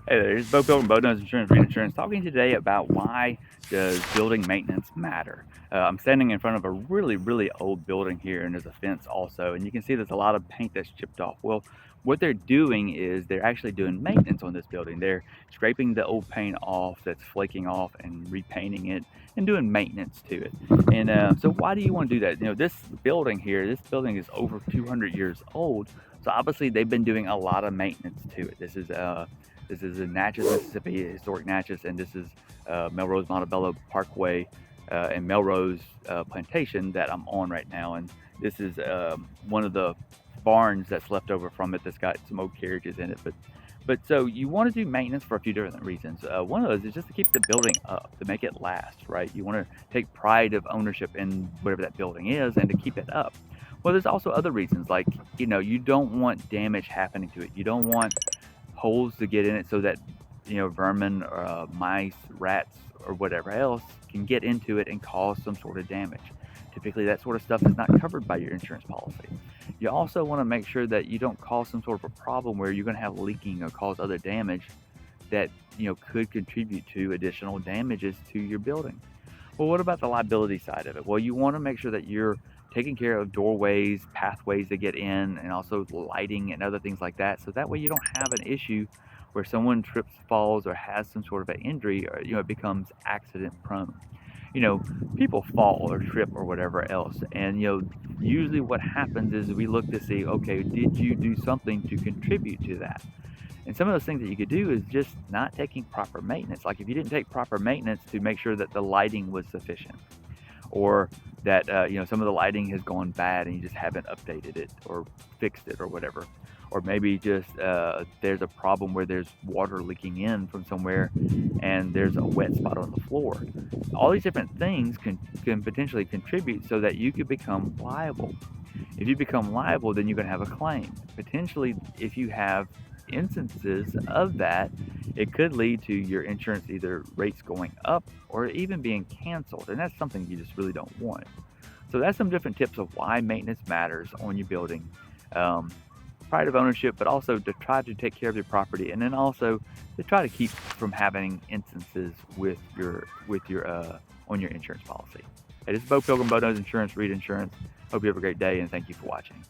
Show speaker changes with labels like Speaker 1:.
Speaker 1: Hey there, it's Beaux from Beaux Insurance Reinsurance talking today about why does building maintenance matter. I'm standing in front of a really old building here, and there's a fence also, and you can see there's a lot of paint that's chipped off. Well, what they're doing is they're actually doing maintenance on this building. They're scraping the old paint off that's flaking off and repainting it and doing maintenance to it. And so why do you want to do that? This building here, this building is over 200 years old, so obviously they've been doing a lot of maintenance to it. This is in Natchez, Mississippi, historic Natchez, and this is Melrose Montebello Parkway and Melrose Plantation that I'm on right now. And this is one of the barns that's left over from it that's got some old carriages in it. But so you want to do maintenance for a few different reasons. One of those is just to keep the building up, to make it last, right? You want to take pride of ownership in whatever that building is and to keep it up. Well, there's also other reasons, like, you don't want damage happening to it. You don't want holes to get in it so that vermin or mice, rats, or whatever else can get into it and cause some sort of damage. Typically, that sort of stuff is not covered by your insurance policy. You also want to make sure that you don't cause some sort of a problem where you're going to have leaking or cause other damage that could contribute to additional damages to your building. Well, what about the liability side of it? Well, you want to make sure that you're taking care of doorways, pathways to get in, and also lighting and other things like that. So that way you don't have an issue where someone trips, falls, or has some sort of an injury, or it becomes accident prone. You know, People fall or trip or whatever else, and usually what happens is we look to see, okay, did you do something to contribute to that? And some of those things that you could do is just not taking proper maintenance. Like if you didn't take proper maintenance to make sure that the lighting was sufficient, or that some of the lighting has gone bad and you just haven't updated it or fixed it or whatever, or maybe just there's a problem where there's water leaking in from somewhere and there's a wet spot on the floor. All these different things can potentially contribute so that you could become liable. If you become liable, then you're going to have a claim. Potentially, if you have instances of that, it could lead to your insurance either rates going up or even being canceled. And that's something you just really don't want. So that's some different tips of why maintenance matters on your building. Um, Pride of ownership, but also to try to take care of your property, and then also to try to keep from having instances with your on your insurance policy. Hey, this is Beaux Pilgrim, Beaux Insurance, Reed Insurance. Hope you have a great day, and thank you for watching.